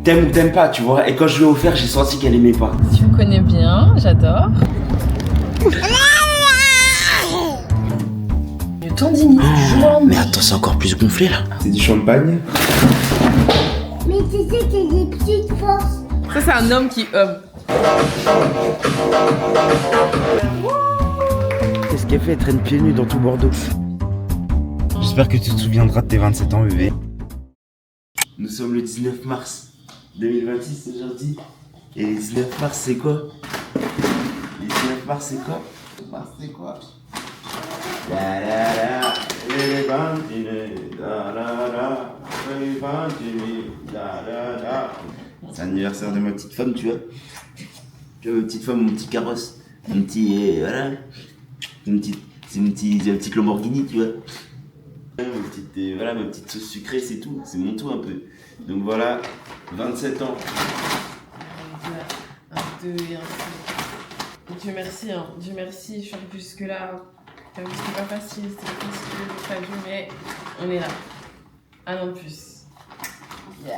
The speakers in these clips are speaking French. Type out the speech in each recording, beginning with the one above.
T'aimes ou t'aimes pas, tu vois. Et quand je lui ai offert, j'ai senti qu'elle aimait pas. Tu me connais bien, j'adore. Du tendinite, Mais attends, c'est encore plus gonflé là. C'est du champagne. Mais tu sais qu'il y a des petites forces. Ça, c'est un homme qui Qu'est-ce qu'elle fait? Elle traîne pieds nus dans tout Bordeaux. J'espère que tu te souviendras de tes 27 ans, bébé. Nous sommes le 19 mars 2026 aujourd'hui. Et le 19 mars, c'est quoi? Le 19 mars, c'est quoi? Mars, c'est quoi? La la la, les bandines, la la la, les bandines, la la la. C'est l'anniversaire de ma petite femme, tu vois. Tu vois, ma petite femme, mon petit carrosse. Mon petit, voilà. Une petite Lamborghini, tu vois. Ma petite sauce sucrée, c'est tout. C'est mon tout un peu. Donc voilà, 27 ans. Un, deux et un. Dieu merci, hein. Dieu merci, je suis arrivée jusque-là. C'était pas facile, c'était difficile, j'ai pas vu, mais on est là. Un an de plus. Yeah.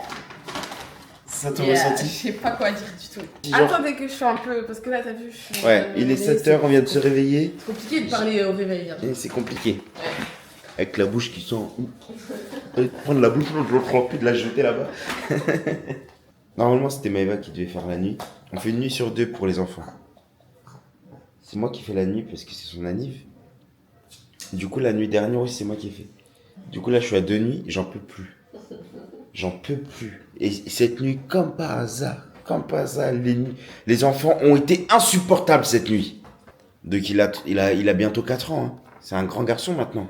Ça te Je ressenti? sais pas quoi dire du tout. Genre... Attendez que je fais un peu, parce que là t'as vu, je suis... Ouais, il est 7h, on vient de se réveiller. C'est compliqué de parler au réveil. Hein. Et c'est compliqué. Ouais. Avec la bouche qui sent... Prendre la bouche, je ne prends plus de la jeter là-bas. Normalement, c'était Maëva qui devait faire la nuit. On fait une nuit sur 2 pour les enfants. C'est moi qui fais la nuit parce que c'est son anniv. Du coup, la nuit dernière aussi, c'est moi qui ai fait. Du coup, là, je suis à 2 nuits, j'en peux plus. J'en peux plus. Et cette nuit, comme par hasard, les enfants ont été insupportables cette nuit. Donc, il a bientôt 4 ans. Hein. C'est un grand garçon maintenant.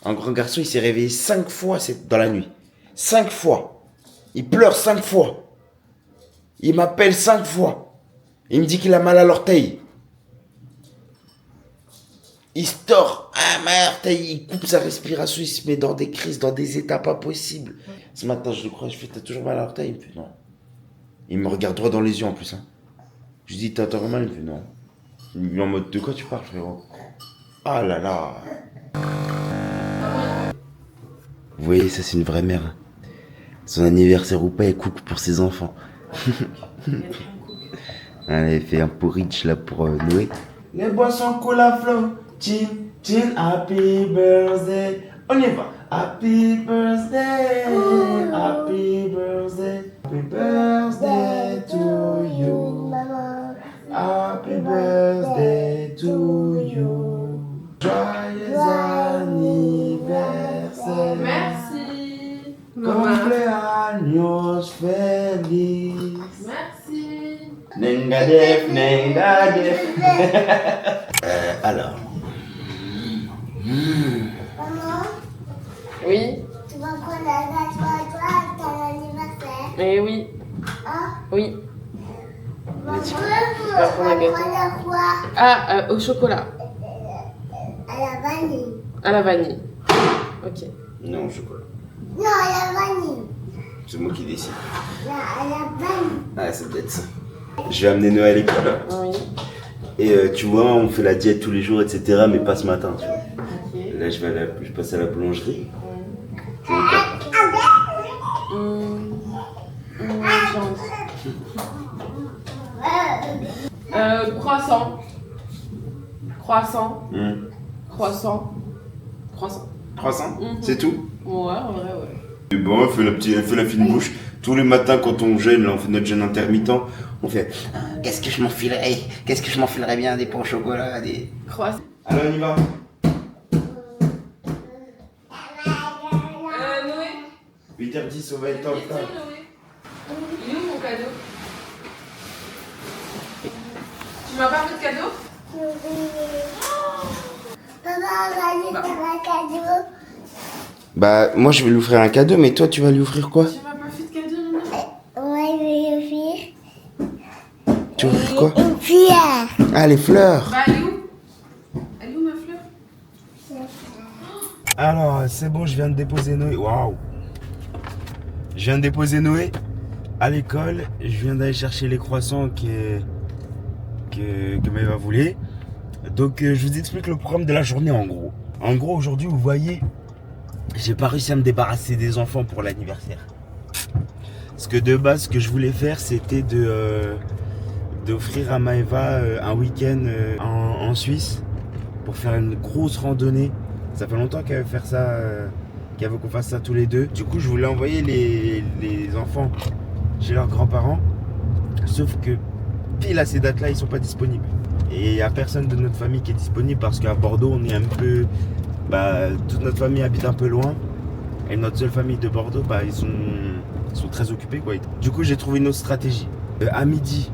Un grand garçon, il s'est réveillé 5 fois dans la nuit. 5 fois. Il pleure 5 fois. Il m'appelle 5 fois. Il me dit qu'il a mal à l'orteil. Il se tord. Ah, ma orteil, il coupe sa respiration, il se met dans des crises, dans des états pas possibles. Ce matin, je le crois, je fais, t'as toujours mal à l'orteil? Il me fait non. Il me regarde droit dans les yeux en plus. Hein. Je lui dis, t'as encore mal? Il me fait non. Il me dit en mode, de quoi tu parles, frérot? Ah là là. Vous voyez, ça c'est une vraie mère. Son anniversaire ou pas, elle cook pour ses enfants. Elle a fait un porridge là pour Noé. Les boissons cola flow, chill, chill, happy birthday. On y va. Happy birthday, happy birthday, happy birthday to you. Happy birthday to you. Joyeux anniversaire. Merci. Cumpleaños feliz. Merci. Nengadef, nengadef. Alors. Maman, Oui. tu vas prendre la date pour toi à ton anniversaire. Eh oui. Hein? Oui. Maman, tu vas prendre un gâteau. prendre quoi? Ah, au chocolat. À la vanille. À la vanille. Ok. Non, au chocolat. Non, à la vanille. C'est moi qui décide. Non, à la vanille. Ah, c'est peut-être ça. Je vais amener Noël à l'école. Oui. Et tu vois, on fait la diète tous les jours, etc. Mais pas ce matin, tu vois. Ok. Là, je passe à la boulangerie. Viande. Croissant. Croissant. Croissant. Croissant. 300, c'est tout? Ouais, en vrai, ouais. Et bon, elle fait la fine bouche. Tous les matins, quand on jeûne, là, on fait notre jeûne intermittent. On fait qu'est-ce que je m'enfilerais bien des pains au chocolat, des. Croissant. Alors, on y va. Noé. 8h10, on va être en retard. Noé. Il est où mon cadeau? Tu m'as pas fait de cadeau? Papa, on va lui faire un cadeau. Bah, moi, je vais lui offrir un cadeau, mais toi, tu vas lui offrir quoi? Tu m'as pas fait de cadeau, non? Moi, je vais lui offrir Tu vas offrir quoi? une cuillère. Ah, les fleurs. Bah, elle est où? Elle est où ma fleur? Alors, c'est bon, je viens de déposer Noé. Waouh! Je viens de déposer Noé à l'école. Je viens d'aller chercher les croissants que Maëva voulait. Donc, je vous explique le programme de la journée en gros. En gros, aujourd'hui, vous voyez, j'ai pas réussi à me débarrasser des enfants pour l'anniversaire. Parce que de base, ce que je voulais faire, c'était d'offrir à Maëva un week-end en Suisse pour faire une grosse randonnée. Ça fait longtemps qu'elle veut faire ça, qu'elle veut qu'on fasse ça tous les deux. Du coup, je voulais envoyer les enfants chez leurs grands-parents. Sauf que pile à ces dates-là, ils sont pas disponibles. Et il n'y a personne de notre famille qui est disponible parce qu'à Bordeaux, on est un peu... toute notre famille habite un peu loin. Et notre seule famille de Bordeaux, ils sont très occupés, quoi. Du coup, j'ai trouvé une autre stratégie. À midi,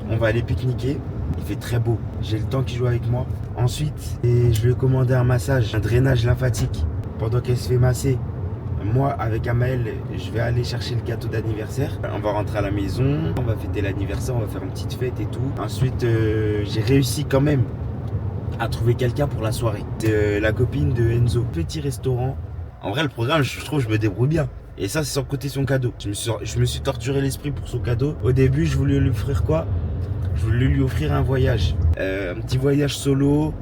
on va aller pique-niquer. Il fait très beau. J'ai le temps qu'il joue avec moi. Ensuite, je lui ai commandé un massage, un drainage lymphatique. Pendant qu'elle se fait masser, moi, avec Amael, je vais aller chercher le gâteau d'anniversaire. On va rentrer à la maison, on va fêter l'anniversaire, on va faire une petite fête et tout. Ensuite, j'ai réussi quand même à trouver quelqu'un pour la soirée. C'est la copine de Enzo. Petit restaurant. En vrai, le programme, je trouve, je me débrouille bien. Et ça, c'est sans côté son cadeau. Je me suis torturé l'esprit pour son cadeau. Au début, je voulais lui offrir quoi? Je voulais lui offrir un voyage. Un petit voyage solo.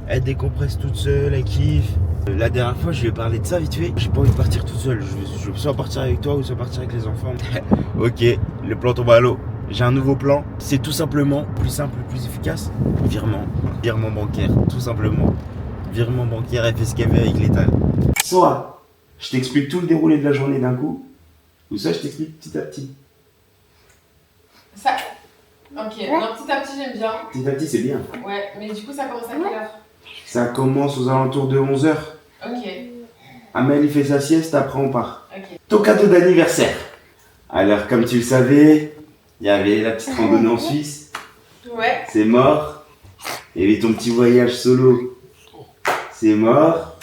Elle décompresse toute seule, elle kiffe. La dernière fois, je lui ai parlé de ça vite fait. J'ai pas envie de partir toute seule. Je veux soit partir avec toi ou soit partir avec les enfants. Ok, le plan tombe à l'eau. J'ai un nouveau plan. C'est tout simplement plus simple, plus efficace. Virement. Virement bancaire, tout simplement. Virement bancaire, elle fait ce qu'elle veut avec l'État. Soit je t'explique tout le déroulé de la journée d'un coup, ou soit je t'explique petit à petit. Ça. Ok, non, petit à petit, j'aime bien. Petit à petit, c'est bien. Ouais, mais du coup, ça commence à quelle heure? Ça commence aux alentours de 11h. Ok. Amel, il fait sa sieste, après on part. Ok. Ton cadeau d'anniversaire. Alors, comme tu le savais, il y avait la petite randonnée en Suisse. Ouais. C'est mort. Il y avait ton petit voyage solo. C'est mort.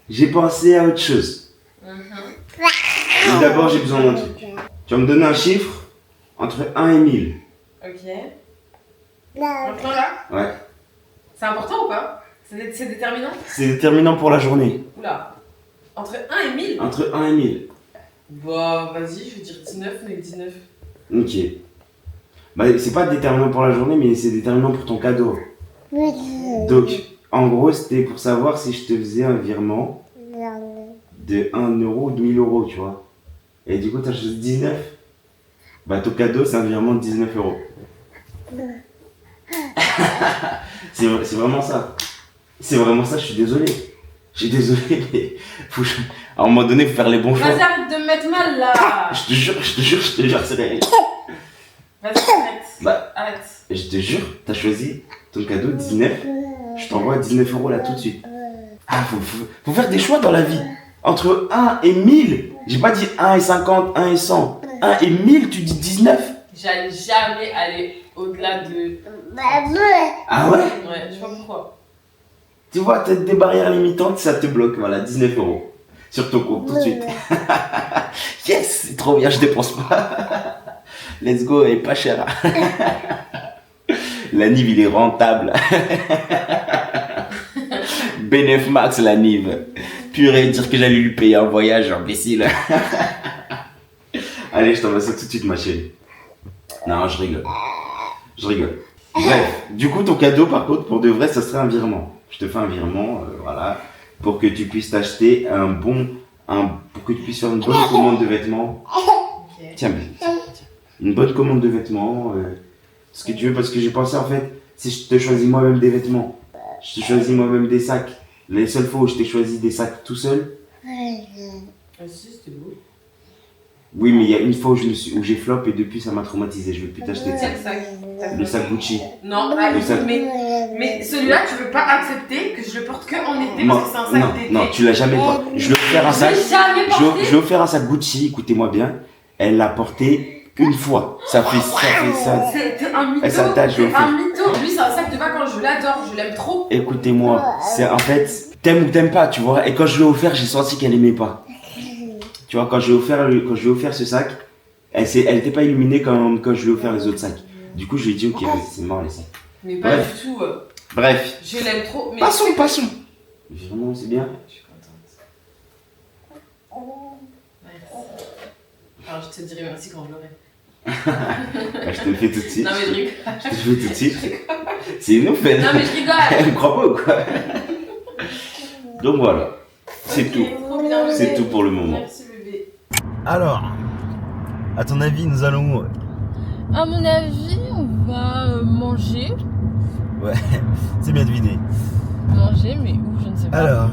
J'ai pensé à autre chose. Mais d'abord, j'ai besoin d'un truc. Tu vas me donner un chiffre entre 1 et 1000. Ok. Maintenant là? Ouais. C'est important ou pas? C'est déterminant? C'est déterminant pour la journée. Oula. Entre 1 et 1000? Entre 1 et 1000. Bah, vas-y, je vais dire 19, mais 19. Ok. C'est pas déterminant pour la journée, mais c'est déterminant pour ton cadeau. Donc, en gros, c'était pour savoir si je te faisais un virement de 1 euro ou de 1000 euros, tu vois. Et du coup, t'as choisi 19. Ton cadeau, c'est un virement de 19 euros. C'est vraiment ça. C'est vraiment ça, je suis désolé. Je suis désolé, mais à un moment donné, il faut faire les bons choix. Vas-y, arrête de me mettre mal là. Je te jure, c'est réel. Vas-y, arrête. Arrête. Je te jure, t'as choisi ton cadeau 19. Je t'envoie 19 euros là tout de suite. Faut faire des choix dans la vie. Entre 1 et 1000. J'ai pas dit 1 et 50, 1 et 100. 1 et 1000, tu dis 19. J'allais jamais aller au-delà de... Ah ouais? Ouais, je sais pas pourquoi. Tu vois, t'as des barrières limitantes, ça te bloque. Voilà, 19 euros. Sur ton compte tout de suite. Yes, c'est trop bien, je dépense pas. Let's go, elle est pas chère. La Nive, il est rentable. Bénéf max, la Nive. Purée, dire que j'allais lui payer un voyage, imbécile. Allez, je t'envoie ça tout de suite, ma chérie. Non, je rigole. Bref, du coup, ton cadeau, par contre, pour de vrai, ça serait un virement. Je te fais un virement, voilà, pour que tu puisses t'acheter pour que tu puisses faire une bonne commande de vêtements. Okay. Tiens, une bonne commande de vêtements. Ce que tu veux, parce que j'ai pensé, en fait, si je te choisis moi-même des vêtements, je te choisis moi-même des sacs. Les seules fois où je t'ai choisi des sacs tout seul. Ah si, c'était beau. Oui, mais il y a une fois où j'ai flop et depuis ça m'a traumatisé. Je vais plus t'acheter de Quel sac. sac? Le sac Gucci. Non, mais celui-là, tu veux pas accepter que je le porte que en été Non, parce que c'est un sac d'été. non, tu l'as jamais porté. Je lui ai offert un sac. Jamais porté. Je lui ai offert un sac Gucci, écoutez-moi bien. Elle l'a porté une fois. Ça fait ça. C'était un mytho. Ça date, je l'ai C'est un mytho. Lui, c'est un sac de vacances. Je l'adore. Je l'aime trop. Écoutez-moi, c'est en fait, t'aimes ou t'aimes pas, tu vois. Et quand je lui ai offert, j'ai senti qu'elle aimait pas. Tu vois, quand je lui ai offert ce sac, elle était pas illuminée comme quand je lui ai offert les autres sacs. Du coup, je lui ai dit, ok, c'est mort les sacs. Mais pas Bref. du tout. Bref. Je l'aime trop. Mais... Passons. Vraiment, c'est bien. Je suis contente. Merci. Alors, je te dirai merci quand je l'aurai. Je te le fais tout de suite. Non, mais je rigole. Je te le fais tout de suite. C'est une ouf, elle. Non, mais je rigole. Elle me croit pas ou quoi? Donc voilà. C'est tout. C'est tout pour le moment. Merci bébé. Alors, à ton avis, nous allons où? À mon avis, on va manger. Ouais, c'est bien deviné. Manger, mais où, je ne sais pas. Alors,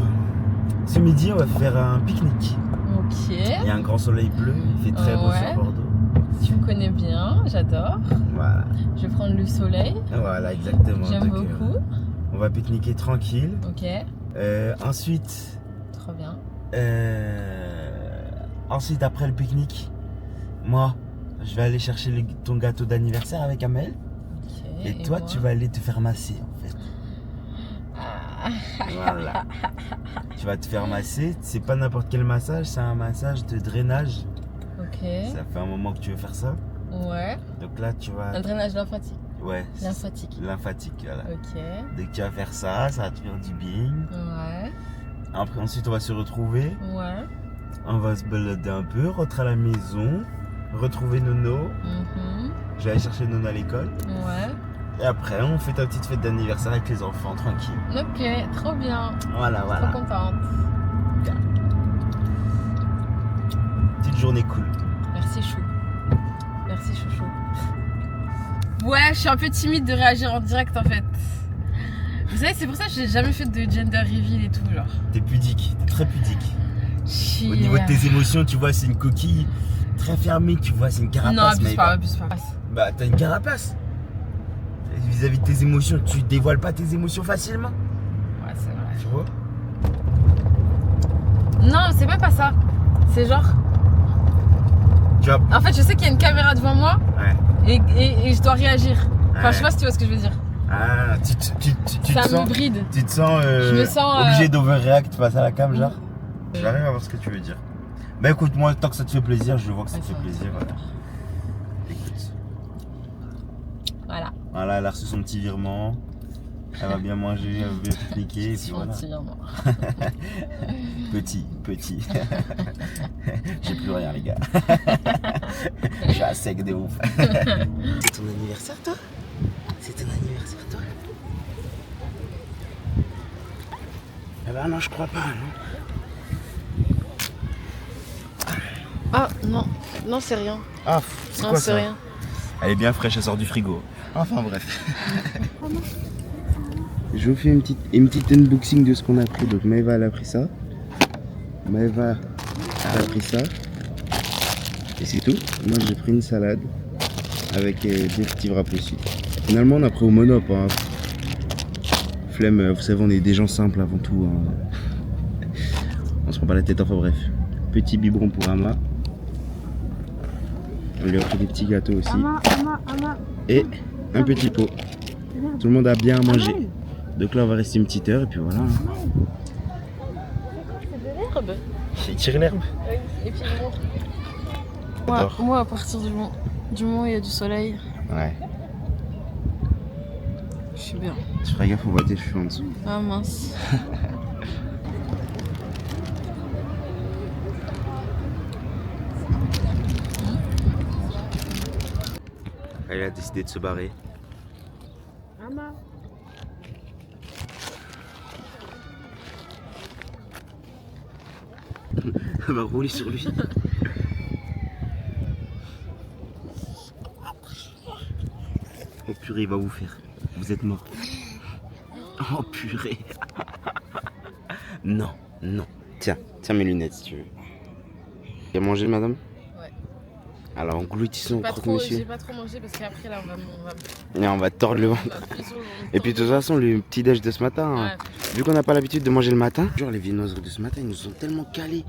ce midi, on va faire un pique-nique. Ok. Il y a un grand soleil bleu, il fait très beau sur Bordeaux. Tu me connais bien, j'adore. Voilà, Je vais prendre le soleil. voilà, exactement. J'aime Donc, beaucoup. on va pique-niquer tranquille. Ok, Ensuite, trop bien. ensuite, après le pique-nique, moi, je vais aller chercher ton gâteau d'anniversaire avec Amel. Ok. Et toi, moi tu vas aller te faire masser en fait. Voilà. Tu vas te faire masser. C'est pas n'importe quel massage, c'est un massage de drainage. Ok. Ça fait un moment que tu veux faire ça. Ouais. Donc là, tu vas. Un drainage lymphatique. Ouais. Lymphatique. Lymphatique, voilà. Ok. Dès que tu vas faire ça, ça va te faire du bien. Ouais. Après, ensuite, on va se retrouver. Ouais. On va se balader un peu, rentrer à la maison, retrouver Nono. Je vais aller chercher Nono à l'école. Ouais. Et après, on fait ta petite fête d'anniversaire avec les enfants, tranquille. Ok, trop bien. Voilà, voilà. Trop contente. Petite journée cool. Merci chou. Merci chouchou. Ouais, je suis un peu timide de réagir en direct en fait. Vous savez, c'est pour ça que j'ai jamais fait de gender reveal et tout, genre. T'es pudique, t'es très pudique. Chier. Au niveau de tes émotions, tu vois, c'est une coquille très fermée, tu vois, c'est une carapace. Non, abuse Maëva. pas, abuse pas. Bah, t'as une carapace. Vis-à-vis de tes émotions, tu dévoiles pas tes émotions facilement. Ouais, c'est vrai. Tu vois? Non, c'est même pas ça. C'est genre. Tu vois? En fait, je sais qu'il y a une caméra devant moi Ouais. et je dois réagir. Enfin, Ouais. je sais pas si tu vois ce que je veux dire. Ah, tu te Ça sens. me bride. Tu te sens, Je me sens, obligé d'overreact face à la cam, genre. Mm. J'arrive à voir ce que tu veux dire. Bah écoute, moi, tant que ça te fait plaisir, je vois que ça te fait plaisir. Voilà. Écoute. Voilà. Voilà, elle a reçu son petit virement. Elle va bien manger, elle va bien pique-niquer. Et puis voilà. Petit. J'ai plus rien, les gars. Je suis à sec de ouf. C'est ton anniversaire, toi? C'est ton anniversaire, toi? Eh ben non, je crois pas, non. Ah non, non c'est rien. Ah, c'est Non quoi c'est ça? rien. Elle est bien fraîche, elle sort du frigo. Enfin bref. Je vous fais une petite unboxing de ce qu'on a pris. Donc Maëva elle a pris ça. Maëva elle a pris ça. Et c'est tout. Moi j'ai pris une salade avec des petits wraps dessus. Finalement on a pris au Monop. Hein. Flemme, vous savez on est des gens simples avant tout. Hein. On se prend pas la tête, enfin bref. Petit biberon pour Ama. On lui a pris des petits gâteaux aussi. Et un petit pot. Tout le monde a bien mangé. Donc là on va rester une petite heure et puis voilà. C'est de l'herbe. Il tire l'herbe. Oui, et puis J'adore. moi à partir du moment où il y a du soleil, Ouais. je suis bien. Tu feras gaffe, on voit tes cheveux en dessous. Ah mince. Elle a décidé de se barrer. Elle va rouler sur lui. Oh purée, il va vous faire. Vous êtes mort. Oh purée. Non, non. Tiens mes lunettes si tu veux. Tu as mangé, madame? Ouais. Alors, engloutissons, croque-monsieur. J'ai pas trop mangé parce qu'après là Et on va tordre le ventre. Et puis de toute façon, le petit déj de ce matin, hein, vu qu'on n'a pas l'habitude de manger le matin, genre les viennoiseries de ce matin, ils nous ont tellement calés.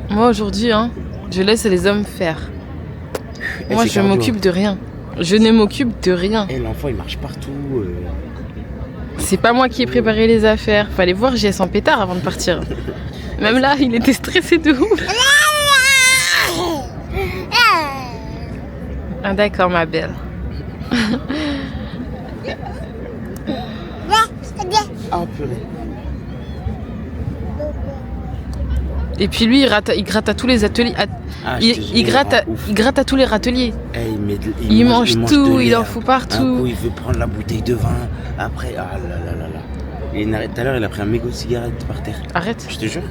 Moi aujourd'hui, hein, je laisse les hommes faire. Et Moi c'est je cardio. m'occupe de rien. Je ne m'occupe de rien. Et l'enfant il marche partout. C'est pas moi qui ai préparé les affaires. Fallait voir JS en pétard avant de partir. Même là, il était stressé de ouf. Ah d'accord ma belle. Ah purée. Et puis lui, il gratte à tous les ateliers. Ah, Il gratte à tous les râteliers. Hey, Il mange tout, de il en l'herbe. fout Un partout. coup, il veut prendre la bouteille de vin. Après, ah là là là là. Et tout à l'heure, il a pris un mégot de cigarette par terre. Arrête. Je te jure.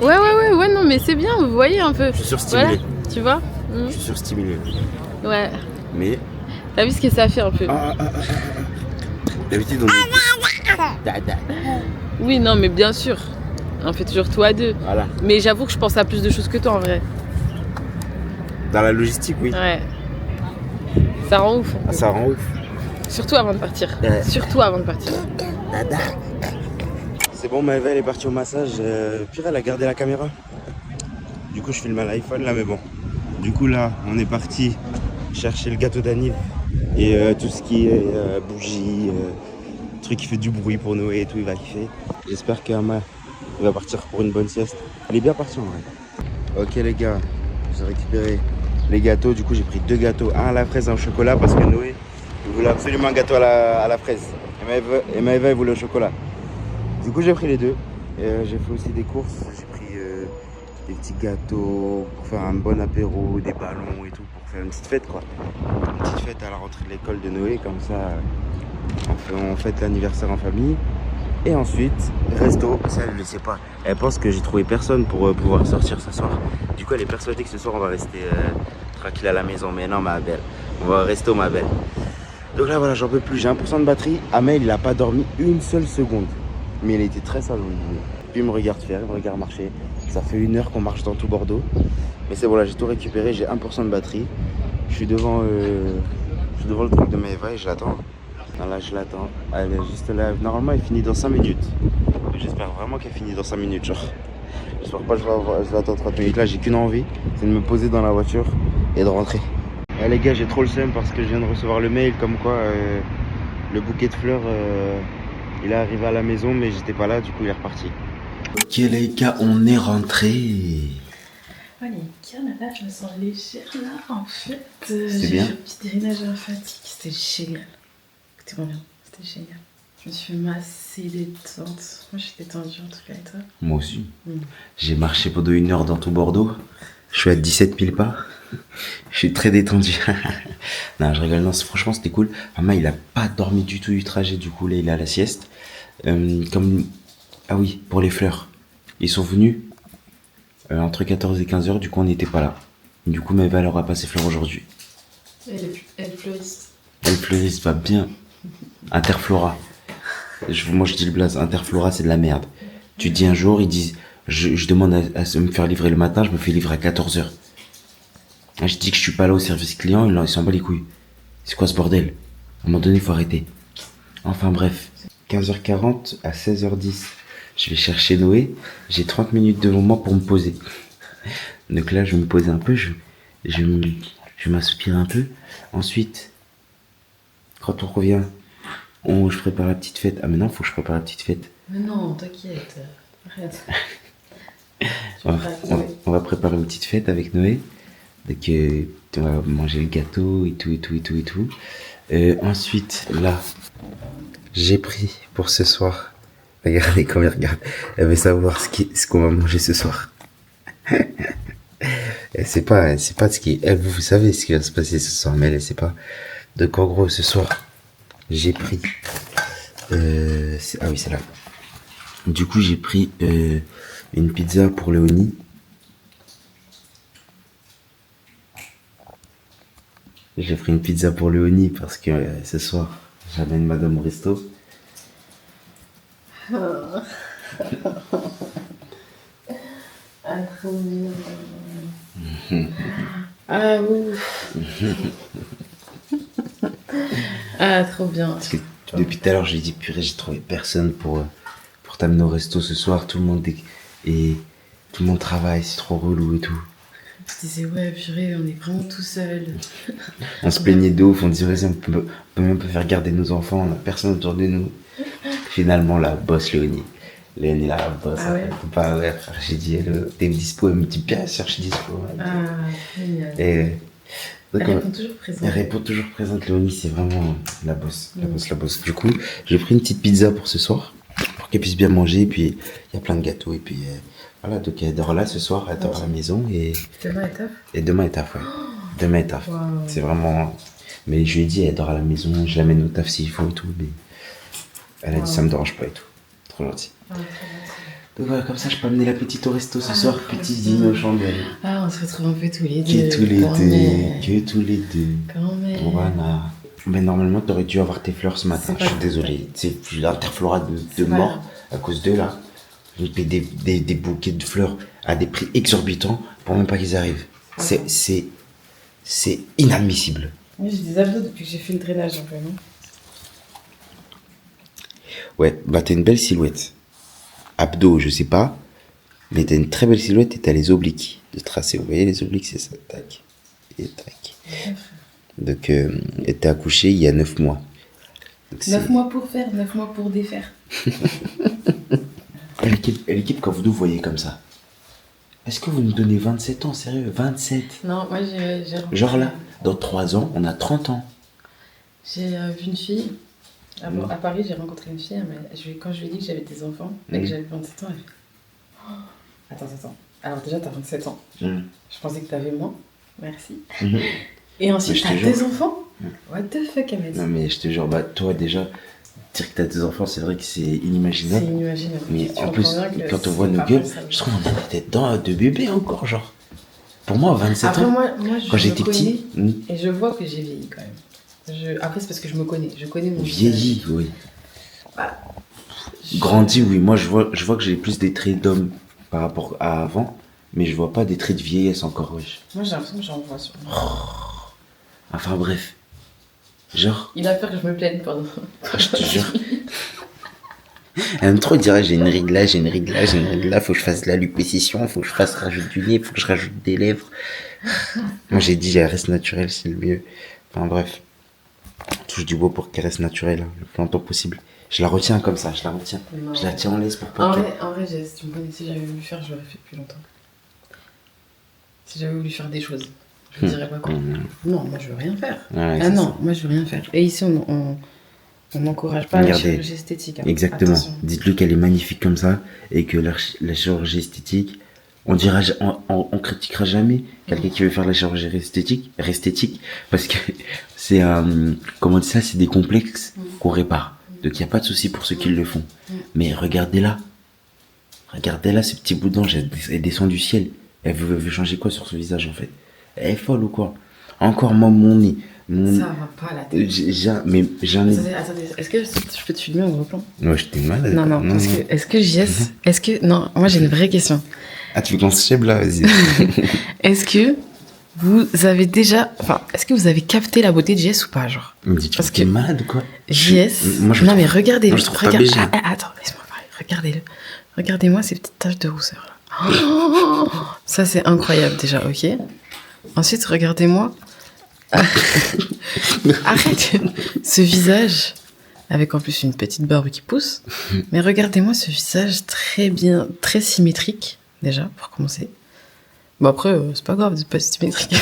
Ouais, non, mais c'est bien, vous voyez un peu. Je suis surstimulé. Voilà, tu vois. Je suis surstimulé. Ouais. Mais. T'as vu ce que ça fait un peu. D'habitude, on est. Oui, non, mais bien sûr. On fait toujours tout à deux. Voilà. Mais j'avoue que je pense à plus de choses que toi en vrai. Dans la logistique, oui. Ouais. Ça rend ouf. Ah, ça rend ouf. Surtout avant de partir. Ouais. Surtout avant de partir. C'est bon, Maëva elle est partie au massage. Pire, elle a gardé la caméra. Du coup, je filme à l'iPhone là, mais bon. Du coup, là, on est parti chercher le gâteau d'anniv et tout ce qui est bougies, truc qui fait du bruit pour Noé et tout, il va kiffer. J'espère qu'Ama il va partir pour une bonne sieste. Elle est bien partie en vrai. Ok les gars, j'ai récupéré les gâteaux. Du coup, j'ai pris 2 gâteaux, un à la fraise et un au chocolat parce que Noé il voulait absolument un gâteau à la fraise. Et Maëva elle voulait au chocolat. Du coup, j'ai pris les deux. J'ai fait aussi des courses. J'ai pris des petits gâteaux pour faire un bon apéro, des ballons et tout, pour faire une petite fête quoi. Une petite fête à la rentrée de l'école de Noé, comme ça on fête l'anniversaire en famille. Et ensuite, resto, ça elle ne le sait pas. Elle pense que j'ai trouvé personne pour pouvoir sortir ce soir. Du coup, elle est persuadée que ce soir on va rester tranquille à la maison. Mais non, ma belle, on va au resto, ma belle. Donc là, voilà, j'en peux plus. J'ai 1% de batterie. Amel, il a pas dormi une seule seconde. Mais il était très sage. Puis il me regarde faire, il me regarde marcher. Ça fait 1 heure qu'on marche dans tout Bordeaux. Mais c'est bon, là, j'ai tout récupéré. J'ai 1% de batterie. Je suis devant le truc de Maëva et je l'attends. Là, je l'attends. Elle est juste là. Normalement, elle finit dans 5 minutes. J'espère vraiment qu'elle finit dans 5 minutes, genre. J'espère pas que je vais attendre 30 minutes. Là, j'ai qu'une envie, c'est de me poser dans la voiture et de rentrer. Les gars, j'ai trop le seum parce que je viens de recevoir le mail comme quoi le bouquet de fleurs, il est arrivé à la maison, mais j'étais pas là, du coup, il est reparti. Ok, les gars, on est rentré. Oh les gars, là, je me sens légère là, en fait. C'était bien. J'ai fait un petit drainage lymphatique, c'était génial. C'était bien, c'était génial. Je me suis massée détente. Moi, j'étais tendue en tout cas, et toi? Moi aussi. J'ai marché pendant 1 heure dans tout Bordeaux. Je suis à 17 000 pas. Je suis très détendu. Non, je rigole. Non, franchement, c'était cool. Maman, il a pas dormi du tout du trajet. Du coup, là, il est à la sieste. Ah oui, pour les fleurs. Ils sont venus entre 14 et 15 heures. Du coup, on n'était pas là. Du coup, Maëva, elle aura pas ses fleurs aujourd'hui. Elle fleurisse. Elle fleurisse, va bien. Interflora. Moi, je dis le blaze. Interflora, c'est de la merde. Tu dis un jour, ils disent... Je demande à me faire livrer le matin, je me fais livrer à 14h. Je dis que je suis pas là au service client, ils s'en bat les couilles. C'est quoi ce bordel? À un moment donné, il faut arrêter. Enfin bref, 15h40 à 16h10, je vais chercher Noé. J'ai 30 minutes devant moi pour me poser. Donc là, je vais me poser un peu, je vais m'assoupir un peu. Ensuite, quand on revient, je prépare la petite fête. Ah mais non, faut que je prépare la petite fête. Mais non, t'inquiète. Arrête. On va préparer une petite fête avec Noé. Donc on va manger le gâteau et tout. Ensuite, là, j'ai pris pour ce soir. Regardez comment elle regarde. Elle veut savoir ce qu'on va manger ce soir. C'est pas ce qui... vous savez ce qui va se passer ce soir, mais elle sait pas. Donc en gros, ce soir, j'ai pris... ah oui, c'est là. Du coup, j'ai pris une pizza pour Léonie. J'ai pris une pizza pour Léonie parce que ce soir, j'amène madame au resto. Ah, trop bien. Ah, ouf. Ah, trop bien. Parce que depuis tout à l'heure, je lui ai dit, purée, j'ai trouvé personne pour t'amener au resto ce soir. Tout le monde travaille, c'est trop relou et tout. Je disais, ouais, purée, on est vraiment tout seul. On se plaignait de ouf, on disait, vas-y, on peut même pas faire garder nos enfants, on a personne autour de nous. Finalement, la bosse Léonie. Léonie, la bosse. Ah ouais? Pas, ouais, frère, j'ai dit, t'es dispo, elle me dit, bien sûr, je suis dispo. Ah, génial. Et, donc, elle répond toujours présente. Elle répond toujours présente, Léonie, c'est vraiment la bosse. La bosse. Du coup, j'ai pris une petite pizza pour ce soir, pour qu'elle puisse bien manger, et puis il y a plein de gâteaux, et puis voilà, donc elle dort là ce soir, elle dort à la maison, et... Demain est taf? Et demain est taf, ouais. Demain est taf. Wow. C'est vraiment... Mais je lui ai dit, elle dort à la maison, je l'amène au taf s'il faut et tout, mais... Elle a dit, ça me dérange pas et tout. Trop gentil. Ah, très gentil. Donc voilà, comme ça, je peux amener la petite au resto ce soir. Petit dîner aux chandelles. Ah, on se retrouve un peu tous les deux. Que tous les quand deux. même. Que tous les deux. Quand même. Voilà. Mais normalement, t'aurais dû avoir tes fleurs ce matin. C'est pas Je suis grave. désolé. C'est l'interflorat de C'est pas mort grave. à cause d'eux là. J'ai payé des bouquets de fleurs à des prix exorbitants pour même pas qu'ils arrivent. C'est inadmissible. Moi, j'ai des abdos depuis que j'ai fait le drainage un peu, non? Ouais, bah t'as une belle silhouette. Abdos, je sais pas. Mais t'as une très belle silhouette et t'as les obliques de tracer. Vous voyez les obliques, c'est ça. Tac. Et tac. Donc, elle était accouchée il y a 9 mois. Donc, 9 mois pour faire, 9 mois pour défaire. L'équipe, quand vous nous voyez comme ça, est-ce que vous nous donnez 27 ans, sérieux? 27? Non, moi j'ai Genre là, dans 3 ans, on a 30 ans. J'ai vu une fille. À Paris, j'ai rencontré une fille, mais quand je lui ai dit que j'avais des enfants et que j'avais 27 ans, elle fait oh, attends. Alors déjà, t'as 27 ans. Je pensais que t'avais moins. Merci. Et ensuite, Mais je te t'as jure. des enfants? What the fuck, elle m'a dit. Non, mais je te jure, bah toi déjà, dire que t'as des enfants, c'est vrai que c'est C'est inimaginable. inimaginable. Mais Tu en comprends plus, bien que quand on c'est voit nos pas gueules, possible. je trouve qu'on a la tête de bébé encore, genre. Pour moi, 27 Après, ans, moi quand je j'étais me petit, connais et je vois que j'ai vieilli quand même. Après, c'est parce que je me connais. Je connais mon vieilli, oui. visage. Grandi, oui. Moi, je vois que j'ai plus des traits d'homme par rapport à avant, mais je vois pas des traits de vieillesse encore, wesh. Moi, j'ai l'impression que j'en vois sur moi. Enfin, bref. Genre, Il a peur que je me plaigne pendant. je te jure. Elle aime trop dire j'ai une ride là, faut que je fasse de la liposuction, faut que je fasse rajoute du nez, faut que je rajoute des lèvres. Moi j'ai dit elle reste naturelle, c'est le mieux. Enfin bref. Touche du bois pour qu'elle reste naturelle, le plus longtemps possible. Je la retiens comme ça, je la retiens. Non. Je la tiens en laisse pour pas En qu'elle- vrai, si tu me connaissais, j'avais voulu faire, je l'aurais fait depuis longtemps. Si j'avais voulu faire des choses, je ne dirais pas quoi. Non, moi je veux rien faire. Ouais, Ah c'est non, ça. moi je veux rien faire. Et ici, on n'encourage pas la Regardez. chirurgie esthétique. hein. Exactement. Attention. Dites-lui qu'elle est magnifique comme ça et que la chirurgie esthétique, on critiquera jamais quelqu'un qui veut faire la chirurgie esthétique parce que c'est comment on dit ça, c'est des complexes qu'on répare. Donc il y a pas de souci pour ceux qui le font. Mais regardez-là, ce petit bout d'ange, elle descend du ciel. Elle veut changer quoi sur ce visage en fait? Elle est folle ou quoi? Encore moi mon nez. Ça va pas la tête. Mais j'en ai. Attendez, est-ce que je peux te filmer en gros plan? Ouais, j'étais malade. Non, parce que, est-ce que, non, moi j'ai une vraie question. Ah, tu veux qu'on se chèbe là? Vas-y. Est-ce que vous avez déjà, est-ce que vous avez capté la beauté de JS ou pas, genre? Me dis-tu Parce que t'es que malade ou quoi? JS, Moi, je non trouve- mais regardez-le. moi, je trouve pas BG. Attends, laisse-moi parler. Regardez-le. Regardez-moi ces petites taches de rousseur là. Oh, ça c'est incroyable déjà, ok. Ensuite, regardez-moi. Arrête ce visage avec en plus une petite barbe qui pousse. Mais regardez-moi ce visage très bien, très symétrique déjà pour commencer. Bon après c'est pas grave, c'est pas symétrique.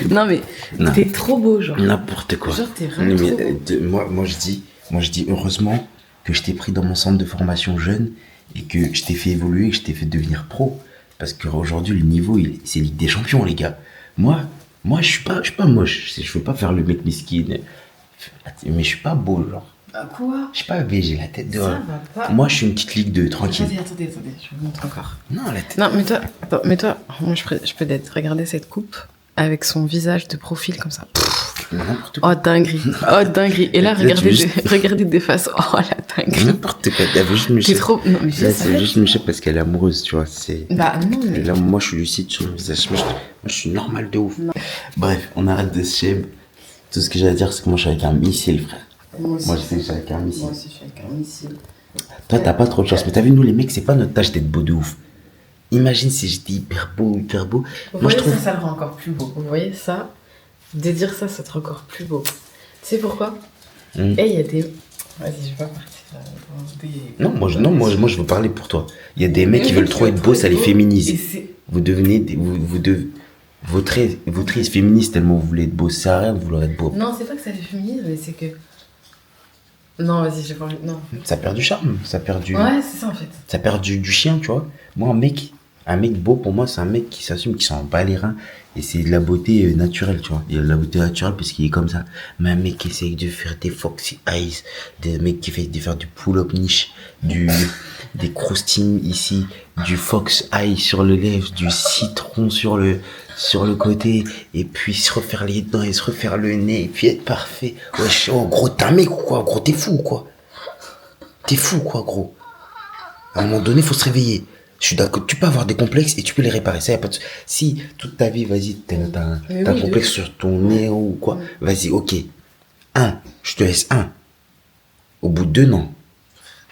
Non mais Non. t'es trop beau genre. N'importe quoi. Genre t'es vraiment Non, mais, trop beau. moi je dis heureusement que je t'ai pris dans mon centre de formation jeune et que je t'ai fait évoluer et que je t'ai fait devenir pro. Parce qu'aujourd'hui, le niveau, c'est Ligue des Champions, les gars. Moi, je suis pas moche. Je veux pas faire le mec miskin. Mais je suis pas beau, genre. Ah quoi? Je suis pas beige, j'ai la tête de. Ça va pas. Moi, je suis une petite Ligue 2, tranquille. Attendez, je vous montre encore. Non, la tête. Non, mais toi, moi je peux t'aider. Regardez cette coupe avec son visage de profil comme ça. N'importe quoi. Oh dinguerie, oh dinguerie. Et là, Là, tu veux juste- regardez des faces. Oh la dinguerie. N'importe quoi. T'as vu, je me T'es chèpe. trop. Non, mais Là, ça c'est juste Michel parce qu'elle est amoureuse, tu vois. C'est. Bah non, mais. Là, moi, je suis lucide sur le visage. Moi, je suis normal de ouf. Non. Bref, on arrête de se chèbe. Tout ce que j'ai à dire, c'est que moi, je suis avec un missile, frère. Moi aussi, Moi, je sais que je suis avec un missile. moi aussi, je suis avec un missile. Toi, t'as pas trop de chance. Mais t'as vu, nous, les mecs, c'est pas notre tâche d'être beau de ouf. Imagine si j'étais hyper beau, hyper beau. Vous Moi, je voyez, trouve. ça le rend encore plus beau. Vous voyez ça? De dire ça, ça te rend encore plus beau. Tu sais pourquoi? Mm. Et il y a des. Vas-y, je vais pas partir dans des. Non, moi, je veux parler pour toi. Il y a des mecs qui veulent trop être beaux, ça les Et féminise. c'est. Vous devenez. Vos traits ils se féminisent tellement vous voulez être beau. Ça sert à rien de vouloir être beau. Non, c'est pas que ça fait féminise, mais c'est que. Non, vas-y, j'ai pas envie. Non. Ça perd du charme. Ça perd du. Ouais, c'est ça en fait. Ça perd du chien, tu vois. Moi, un mec Un mec beau, pour moi, c'est un mec qui s'assume, qui s'en bat les reins. Et c'est de la beauté naturelle, tu vois. Il y a de la beauté naturelle parce qu'il est comme ça. Mais un mec qui essaye de faire des foxy eyes, des mecs qui essaient de faire du pull-up niche, des croustings ici, du fox eye sur le lèvre, du citron sur le côté, et puis se refaire les dents et se refaire le nez, et puis être parfait. Wesh, oh, gros, t'es un mec ou quoi? Gros, t'es fou ou quoi? T'es fou ou quoi, gros? À un moment donné, faut se réveiller. Je suis d'accord, tu peux avoir des complexes et tu peux les réparer. Ça, y a pas de... Si toute ta vie, vas-y, t'as un complexe sur ton nez ou quoi, vas-y, ok. Je te laisse un. Au bout de 2 ans.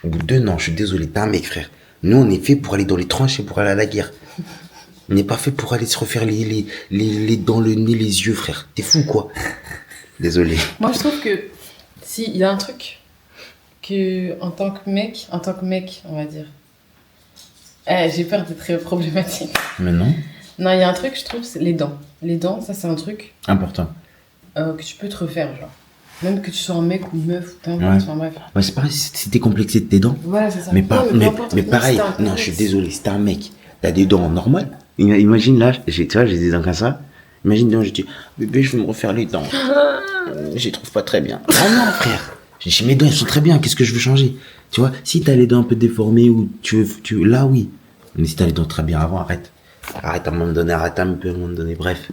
Au bout de 2 ans, je suis désolé, t'es un mec, frère. Nous, on est fait pour aller dans les tranchées, pour aller à la guerre. On n'est pas fait pour aller se refaire les dents, le nez, les yeux, frère. T'es fou, quoi. Désolé. Moi, je trouve que si il y a un truc que en tant que mec, on va dire. J'ai peur d'être très problématique. Mais non. Non, il y a un truc, je trouve, c'est les dents. Les dents, ça, c'est un truc Important. que tu peux te refaire, genre. Même que tu sois un mec ou une meuf, ou peu importe, Ouais. enfin bref. Ouais, c'est pareil, si t'es complexé de tes dents. Voilà, c'est ça. Mais, mais peu pareil, importe, non, je suis désolé, si t'es un mec, t'as des dents normales. Imagine là, tu vois, j'ai des dents comme ça. Imagine donc, je dis, bébé, je vais me refaire les dents. Je les trouve pas très bien. Ah non, frère. Je dis, mes dents, elles sont très bien, qu'est-ce que je veux changer? Tu vois, si t'as les dents un peu déformées ou là, oui. Mais si t'as les dents très bien avant, arrête. Arrête à un moment donné, arrête un peu à un moment donné, bref.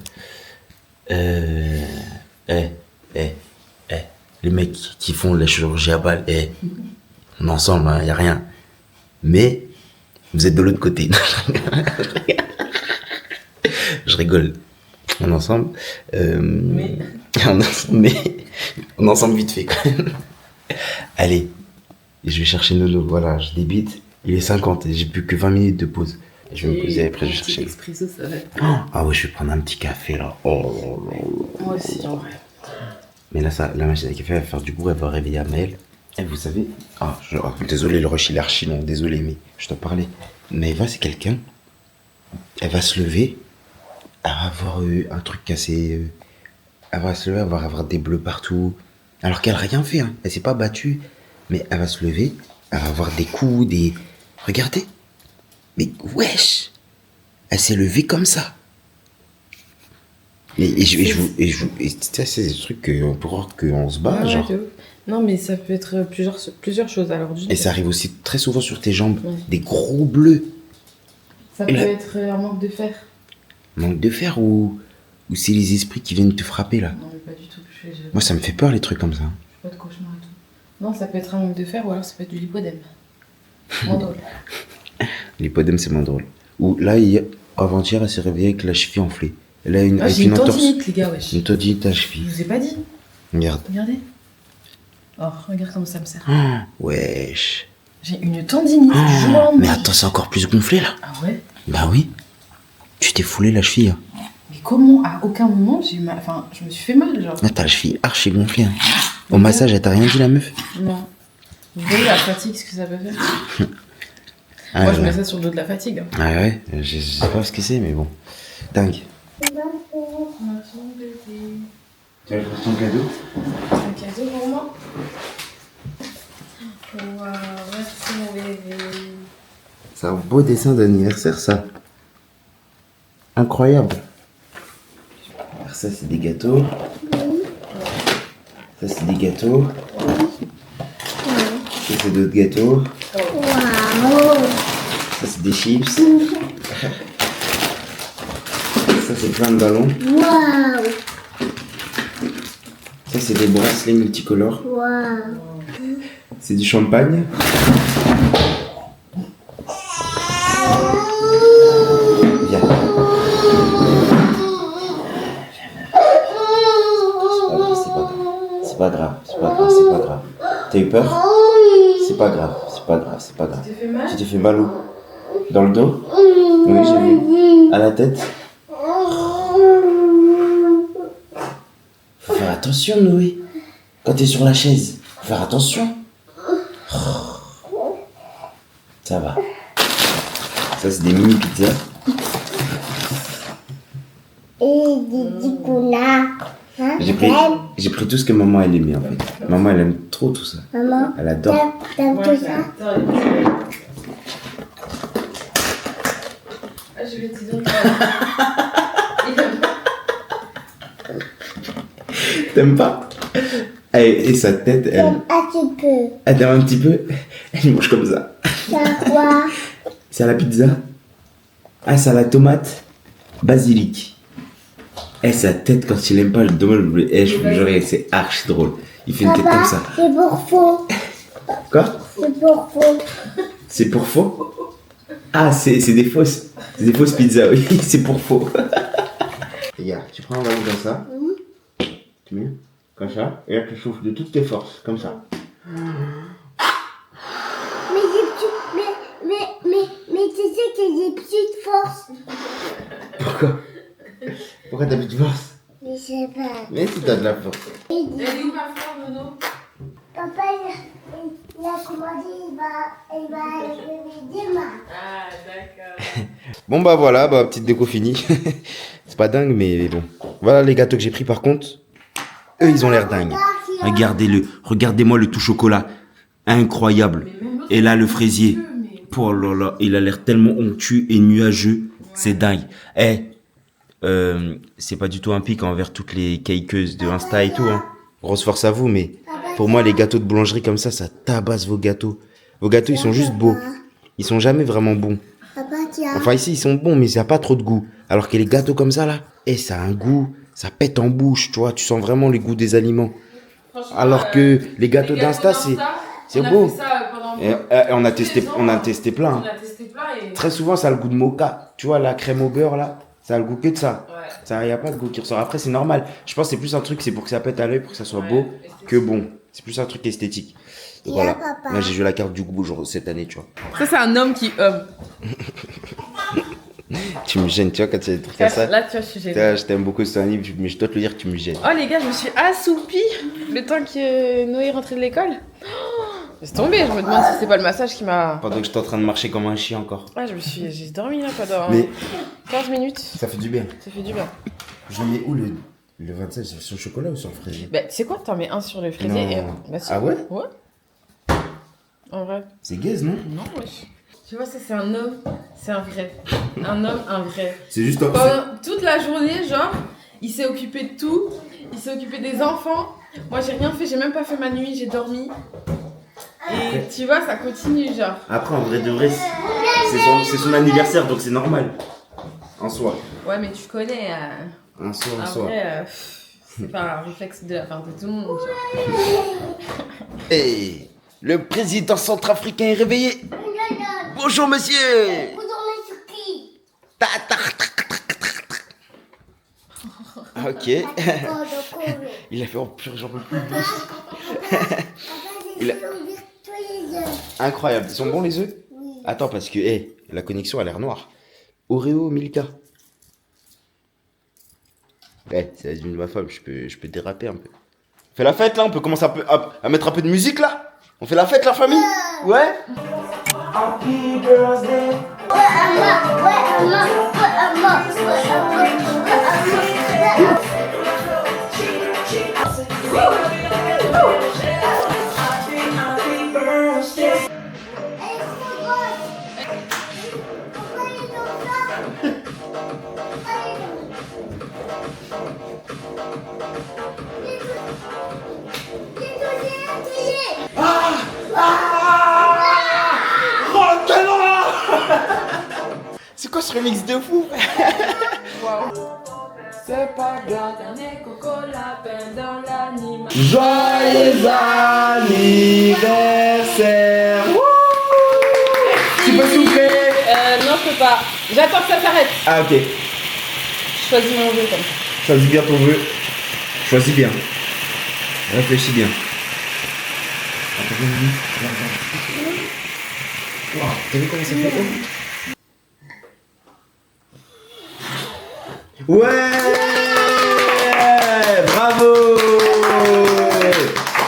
Les mecs qui font la chirurgie à balles, on est ensemble, hein, y a rien. Mais, vous êtes de l'autre côté. Je rigole. On est ensemble. Mais on est ensemble vite fait, quand même. Allez. Je vais chercher Nono, voilà, je débite. Il est 50 et j'ai plus que 20 minutes de pause. Je vais me poser après, je vais chercher. Expresso, ça va. Ah ouais, je vais prendre un petit café, là. Oh. Moi aussi, en vrai. Mais là, ça, la machine à café, elle va faire du bruit, elle va réveiller Amel. Et vous savez... désolé, le rush, il est archi long. Désolé, mais je dois parler. Mais Eva, c'est quelqu'un. Elle va se lever. Elle va avoir un truc cassé. Elle va se lever, elle va avoir des bleus partout. Alors qu'elle n'a rien fait, hein. Elle s'est pas battue. Mais elle va se lever. Elle va avoir des coups, des... Regardez. Mais wesh. Elle s'est levée comme ça. Et ça, c'est des trucs qu'on peut croire qu'on se bat, genre. Non, mais ça peut être plusieurs choses. Alors, Et ça arrive aussi très souvent sur tes jambes. Ouais. Des gros bleus. Ça peut être un manque de fer. Manque de fer ou c'est les esprits qui viennent te frapper, là. Non, mais pas du tout. Moi, ça me fait peur, les trucs comme ça. Je fais pas de cauchemar et tout. Non, ça peut être un manque de fer ou alors ça peut être du lipodème. Moins drôle. L'hippodème, c'est moins drôle. Ou là, avant-hier, elle s'est réveillée avec la cheville enflée. Elle a J'ai une tendinite, les gars, wesh. Une tendinite à la Je cheville. vous ai pas dit. Regarde. Regardez. Oh, regarde comment ça me sert. Wesh. J'ai une tendinite du jour au lendemain. Mais attends, c'est encore plus gonflé, là. Ah ouais? Bah oui. Tu t'es foulé la cheville. Hein. Mais comment? À aucun moment, j'ai eu mal. Enfin, je me suis fait mal, genre. Là, t'as la cheville archi gonflée. Hein. Au massage, elle t'a rien dit, la meuf? Non. Vous voyez la fatigue, ce que ça peut faire? Ah, Moi, je ouais. mets ça sur le dos de la fatigue. Hein. Ah ouais, je sais pas ce que c'est, mais bon. Dingue. Tu as ton cadeau? Un cadeau pour moi? Waouh, merci mon bébé. C'est un beau dessin d'anniversaire, ça. Incroyable. Alors ça, c'est des gâteaux. Ça, c'est des gâteaux. Ça, c'est d'autres gâteaux. Waouh. Ça, c'est des chips. Ça, c'est plein de ballons. Waouh. Ça, c'est des bracelets multicolores. Waouh. C'est du champagne. Viens. C'est pas grave. T'as eu peur? C'est pas grave. Tu t'es fait mal? Tu t'es fait mal où? Dans le dos? Oui, j'ai vu. À la tête? Faut faire attention, Noé. Quand t'es sur la chaise, faut faire attention. Ça va. Ça, c'est des mini pizzas. Et du chocolat. Hein? J'ai pris tout ce que maman elle aimait en fait. Maman elle aime trop tout ça. Maman, Elle adore. t'aimes tout ça? je vais te dire. T'aimes pas? Et sa tête, elle... Un petit peu. Elle t'aime un petit peu? Elle mange comme ça. C'est quoi? C'est à la pizza? Ah, c'est à la tomate basilic. Et sa tête, quand il aime pas, je vous jure, c'est archi drôle. Il fait une tête comme ça. C'est pour faux. Quoi? C'est pour faux. C'est pour faux? Ah, c'est des fausses. C'est des fausses pizzas, oui, c'est pour faux. Regarde, tu prends un ballon comme ça. Tu mets comme ça. Et là, tu souffles de toutes tes forces, comme ça. Mais tu sais que j'ai des petites forces. Pourquoi? Pourquoi t'as plus de force? Je sais pas. Mais si t'as de la force. Elle est où ma fleur, Nono? Papa, il a commandé, il va lever demain. Ah, d'accord. Bon bah voilà, bah petite déco finie. C'est pas dingue, mais bon. Voilà les gâteaux que j'ai pris par contre. Eux, ils ont l'air dingues. Regardez-le. Regardez-moi le tout chocolat. Incroyable. Et là, le fraisier. Oh là là, il a l'air tellement onctueux et nuageux. C'est dingue. C'est pas du tout un pic envers toutes les cakeuses de Insta et tout. Hein. Grosse force à vous, mais pour moi, les gâteaux de boulangerie comme ça tabasse vos gâteaux. Vos gâteaux, ils sont juste beaux. Ils sont jamais vraiment bons. Papa, tiens. Enfin, ici, ils sont bons, mais ça n'a pas trop de goût. Alors que les gâteaux comme ça, là, ça a un goût, ça pète en bouche, tu vois. Tu sens vraiment le goût des aliments. Alors que les gâteaux d'Insta, c'est beau. On a testé plein. Hein. On a testé plein et... Très souvent, ça a le goût de mocha. Tu vois, la crème au beurre, là, ça a le goût que de ça. Ouais. Il n'y a pas de goût qui ressort. Après, c'est normal. Je pense que c'est plus un truc, c'est pour que ça pète à l'œil, pour que ça soit beau, que bon. C'est plus un truc esthétique. Donc, voilà. Papa. Là, j'ai joué la carte du goût cette année, tu vois. Ça, c'est un homme qui Tu me gênes, tu vois, quand tu as des trucs comme ça. Là, tu vois, je suis gênée. Je t'aime beaucoup ce livre, mais je dois te le dire que tu me gênes. Oh, les gars, je me suis assoupie le temps que Noé est rentré de l'école. Laisse tomber, je me demande si c'est pas le massage qui m'a... Pendant que j'étais en train de marcher comme un chien encore. Ouais, j'ai dormi là pendant Mais 15 minutes. ça fait du bien. Ça fait du bien. Je mets où le 27? Sur le chocolat ou sur le fraisier? Bah, tu sais quoi, t'en mets un sur le fraisier Non. et... Bah, si. Ah ouais? Ouais. En vrai. C'est gaze, non? Non, wesh. Tu vois, ça, c'est un homme, c'est un vrai. Un homme, un vrai. C'est juste un... Pendant toute la journée, genre, il s'est occupé de tout. Il s'est occupé des enfants. Moi, j'ai rien fait, j'ai même pas fait ma nuit, j'ai dormi. Et tu vois, ça continue, genre. Après, en vrai de vrai, c'est son anniversaire, donc c'est normal. En soi. Ouais, mais tu connais. En soi, en En soi. vrai, c'est pas un réflexe de la part de tout le monde. Genre. Hey, le président centrafricain est réveillé. Bonjour, monsieur. Vous dormez sur qui? Ok. Il a fait en pur, j'en peux plus. Il a- Incroyable. Ils sont bons les œufs? Oui. Attends, parce que la connexion a l'air noire. Oreo, Milka. C'est la vie de ma femme, je peux déraper un peu. On fait la fête là, on peut commencer à mettre un peu de musique là. On fait la fête la famille? Ouais. Happy birthday. C'est quoi ce remix de fou? C'est pas grave. Joyeux anniversaire. Tu peux souffler? Non, je peux pas. J'attends que ça s'arrête. Ah ok. Je choisis mon jeu comme ça. Choisis bien ton vœu. Choisis bien. Réfléchis bien. Wow, t'as vu comment ça fait? Ouais! Bravo!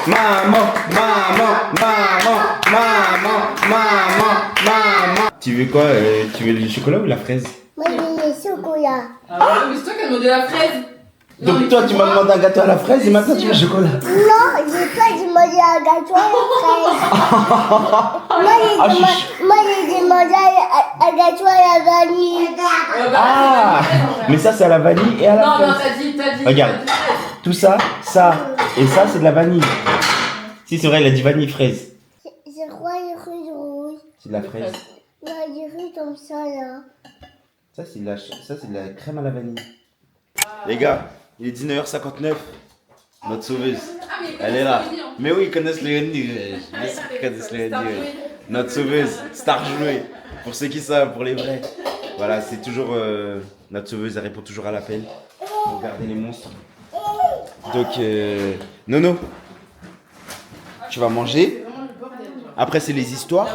Maman! Tu veux quoi? Tu veux du chocolat ou la fraise? Moi, j'ai le chocolat. Ah, mais c'est toi qui as demandé la fraise. Donc toi, tu m'as demandé un gâteau à la fraise et maintenant tu veux le chocolat. Non, j'ai pas demandé un gâteau à la fraise. Moi, j'ai demandé un gâteau à la vanille. Ah, mais ça, c'est à la vanille et à la Non, fraise. non, t'as dit. Regarde, tout ça, ça et ça, c'est de la vanille. Si, c'est vrai, il a dit vanille fraise. C'est quoi les fruits rouges? C'est de la fraise. Il y a des fruits comme ça, là. Ça, c'est de la crème à la vanille. Les gars, il est 19h59. Notre sauveuse, elle est là. Mais oui, ils connaissent le Henry. Ils connaissent le Henry. Notre sauveuse, star jouée. Pour ceux qui savent, pour les vrais. Voilà, c'est toujours. Notre sauveuse, elle répond toujours à l'appel. Pour garder les monstres. Donc, Nono, tu vas manger. Après, c'est les histoires.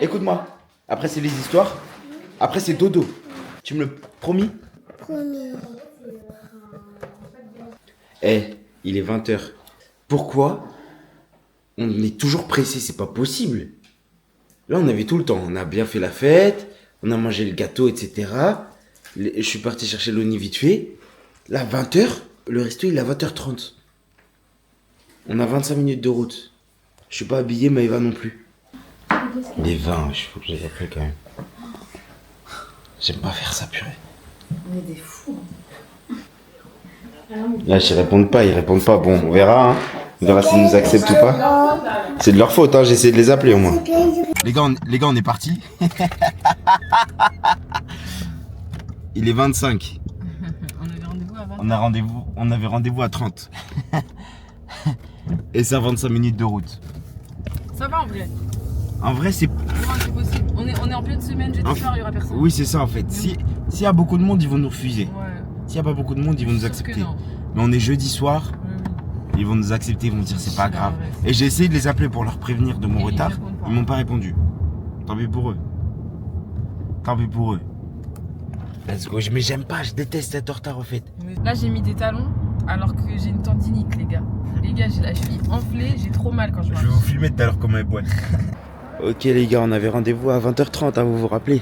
Écoute-moi. Après, c'est les histoires. Après, c'est dodo. Tu me le promis? Promis. Il est 20h. Pourquoi on est toujours pressé? C'est pas possible. Là, on avait tout le temps. On a bien fait la fête. On a mangé le gâteau, etc. Je suis parti chercher l'oni vite fait. Là, 20h. Le resto, il est à 20h30. On a 25 minutes de route. Je suis pas habillé, Maëva non plus. Il est 20. Il faut que je les appelle quand même. J'aime pas faire ça, purée. On est des fous. Là, ils répondent pas. Bon, on verra. Hein. On verra s'ils nous acceptent ou pas. C'est de leur faute, hein. J'ai essayé de les appeler au moins. Les gars, on est partis. Il est 25. On avait rendez-vous à 20. On avait rendez-vous à 30. Et ça, 25 minutes de route. Ça va en vrai. En vrai, c'est... Non, c'est possible. On est en pleine semaine, jeudi soir, il y aura personne. Oui, c'est ça en fait. S'il y a beaucoup de monde, ils vont nous refuser. Ouais. S'il y a pas beaucoup de monde, ils vont nous accepter. Non. Mais on est jeudi soir, Oui. ils vont nous accepter, ils vont dire c'est pas grave. Ouais. Et j'ai essayé de les appeler pour leur prévenir de mon Et ils retard. répondent pas. Ils m'ont pas répondu. Tant pis pour eux. Tant pis pour eux. Let's go. Mais j'aime pas, je déteste être en retard en fait. Là, j'ai mis des talons alors que j'ai une tendinite, les gars. Les gars, j'ai la cheville enflée, j'ai trop mal quand je marche. Je vais vous filmer tout à l'heure comment elle boite. Ok les gars, on avait rendez-vous à 20h30, hein, vous vous rappelez?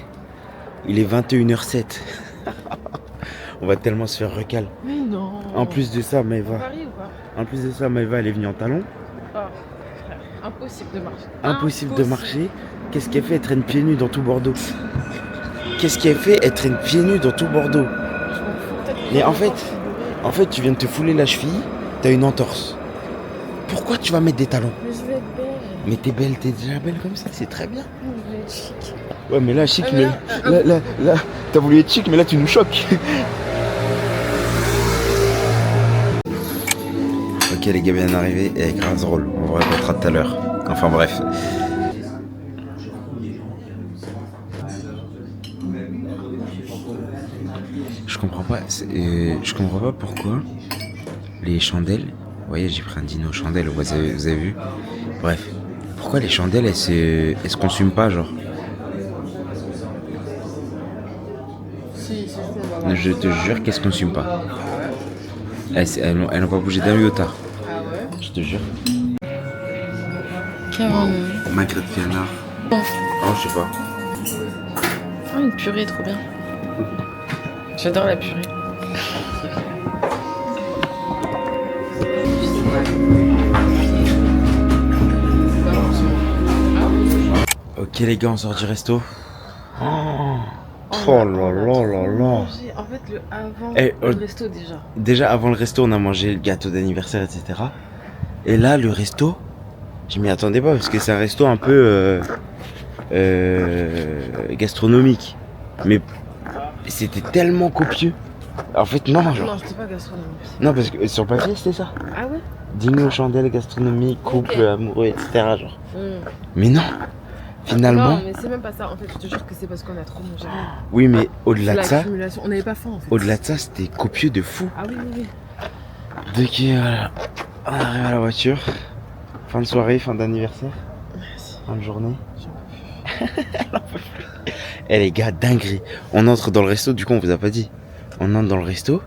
Il est 21h07. On va tellement se faire recal. Mais non. En plus de ça, Maëva. Paris ou pas? En plus de ça, Maëva, elle est venue en talons. Oh, frère, impossible de marcher. Impossible de marcher. Qu'est-ce qu'elle fait? Elle traîne pieds nus dans tout Bordeaux. Qu'est-ce qu'elle fait? Elle traîne pieds nus dans tout Bordeaux. Mais en fait, tu viens de te fouler la cheville, t'as une entorse. Pourquoi tu vas mettre des talons? Mais je vais être belle. Mais t'es belle, t'es déjà belle comme ça, c'est très bien. Je vais être chic. Ouais, mais là, chic, Ouais, mais là, t'as voulu être chic, mais là, tu nous choques. Ok, les gars, bien arrivés, et grave drôle. On vous racontera tout à l'heure. Enfin, bref. Je comprends pas pourquoi les chandelles. Vous voyez, j'ai pris un dino chandelle, vous avez vu? Bref. Pourquoi les chandelles, elles se consument pas, genre? Si, Je te jure qu'elles se consument pas. Elles n'ont pas bougé d'un iota. Ah ouais? Je te jure. Carrément. Magret de canard. Oh, je sais pas. Oh, une purée, trop bien. J'adore la purée. Ok les gars, on sort du resto. Oh là là là là. En fait, le avant le resto déjà. Déjà avant le resto, on a mangé le gâteau d'anniversaire, etc. Et là, le resto, je m'y attendais pas parce que c'est un resto un peu gastronomique. Mais c'était tellement copieux. En fait, non, genre. Non, c'était pas gastronomique. Non, parce que sur le papier, c'était ça. Ah ouais? Dino, chandelle, gastronomique, couple, Ok. amoureux, etc. Genre. Mais non, finalement. Non, mais c'est même pas ça. En fait, je te jure que c'est parce qu'on a trop mangé. Oui, mais au-delà de C'est ça, l'accumulation. On n'avait pas faim en fait. au-delà de ça, c'était copieux de fou. Ah oui, oui, oui. Donc voilà, on arrive à la voiture. Fin de soirée, fin d'anniversaire, Merci. fin de journée. J'en peux plus. Eh les gars, dinguerie. On entre dans le resto, du coup on vous a pas dit. On entre dans le resto,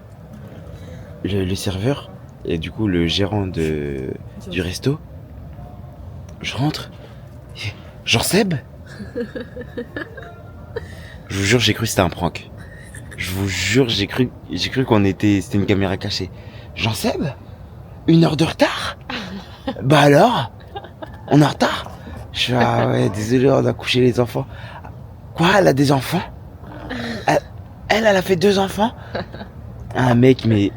le serveur, et du coup le gérant du resto, je rentre, Jean Seb. Je vous jure, j'ai cru que c'était un prank. Je vous jure, j'ai cru qu'on c'était une caméra cachée. Jean-Seb, 1 heure de retard? Bah alors? On est en retard? Je suis ah ouais, désolé, on a couché les enfants. Quoi, elle a des enfants? Elle a fait 2 enfants? Un mec, mais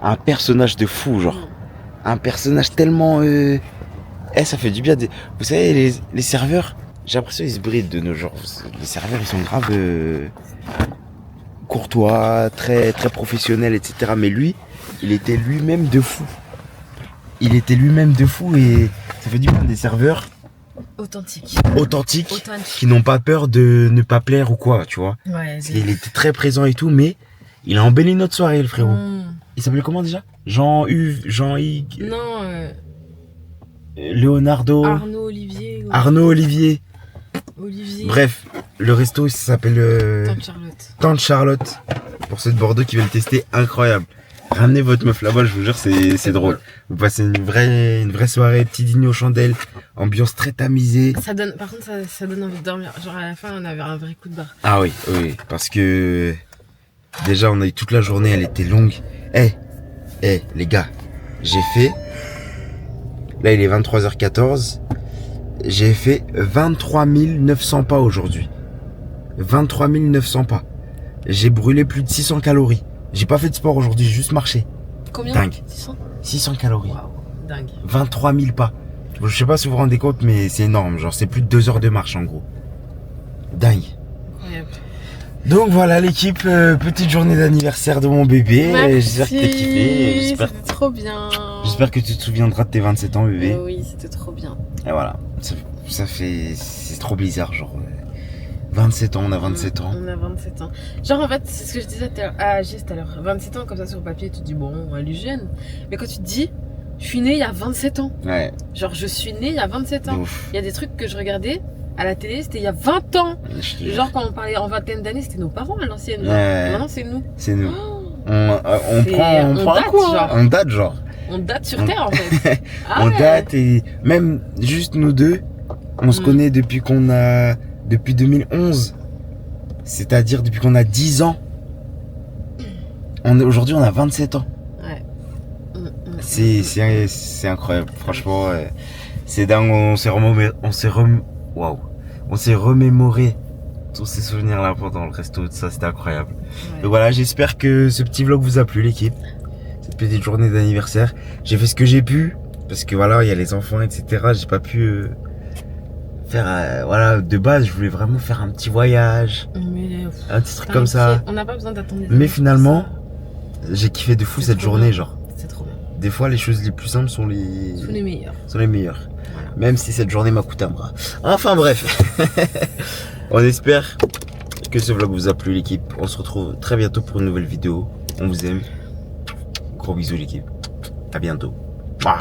un personnage de fou, genre. Un personnage tellement... ça fait du bien. Vous savez, les serveurs, j'ai l'impression qu'ils se brident de nos jours. Les serveurs, ils sont grave courtois, très, très professionnels, etc. Mais lui, il était lui-même de fou. Il était lui-même de fou et ça fait du bien des serveurs Authentiques, qui n'ont pas peur de ne pas plaire ou quoi, tu vois. Ouais, Parce qu'il était très présent et tout, mais il a embelli notre soirée, le frérot. Il s'appelait comment déjà? Jean-Hugues. Non, Leonardo. Arnaud Olivier. Bref, le resto, ça s'appelle Tante Charlotte. Pour ceux de Bordeaux qui veulent tester, incroyable. Ramenez votre meuf là-bas, je vous jure, c'est drôle. Vous passez une vraie soirée, petit dîner aux chandelles, ambiance très tamisée. Par contre, ça donne envie de dormir. Genre à la fin, on avait un vrai coup de barre. Ah oui, parce que déjà, on a eu toute la journée, elle était longue. Les gars, j'ai fait... Là, il est 23h14. J'ai fait 23 900 pas aujourd'hui. 23 900 pas. J'ai brûlé plus de 600 calories. J'ai pas fait de sport aujourd'hui, j'ai juste marché. Combien? Dingue. 600 calories. Wow, dingue. 23 000 pas. Je sais pas si vous vous rendez compte, mais c'est énorme. Genre, c'est plus de 2 heures de marche en gros. Dingue. Incroyable. Donc voilà l'équipe, petite journée d'anniversaire de mon bébé. J'espère que t'as kiffé. C'était trop bien. J'espère que tu te souviendras de tes 27 ans bébé. Oui, c'était trop bien. Et voilà, c'est trop bizarre genre. 27 ans, on a 27 ans. On a 27 ans. Genre en fait, c'est ce que je disais à Gis tout à l'heure. 27 ans comme ça sur le papier, tu te dis bon, elle est jeune. Mais quand tu te dis, je suis née il y a 27 ans. Ouais. Genre je suis née il y a 27 ans. Il y a des trucs que je regardais à la télé, c'était il y a 20 ans. Genre quand on parlait en vingtaine d'années, c'était nos parents à l'ancienne. Ouais. Maintenant c'est nous. C'est nous. On date genre. On date sur Terre en fait. On date et même juste nous deux, on se connaît depuis 2011. C'est-à-dire depuis qu'on a 10 ans. Aujourd'hui on a 27 ans. Ouais. C'est incroyable. Franchement, c'est dingue. On s'est remémoré tous ces souvenirs là pendant le resto. Ça c'était incroyable. Ouais. Donc voilà, j'espère que ce petit vlog vous a plu l'équipe. Cette petite journée d'anniversaire. J'ai fait ce que j'ai pu. Parce que voilà, il y a les enfants, etc. J'ai pas pu faire... voilà, de base, je voulais vraiment faire un petit voyage. Un petit truc comme ça. On n'a pas besoin d'attendre. Mais finalement, j'ai kiffé de fou cette journée, genre. C'est trop bien. Des fois, les choses les plus simples sont les meilleures. Voilà. Même si cette journée m'a coûté un bras. Enfin bref. On espère que ce vlog vous a plu l'équipe. On se retrouve très bientôt pour une nouvelle vidéo. On vous aime. Gros bisous l'équipe. À bientôt. Mouah.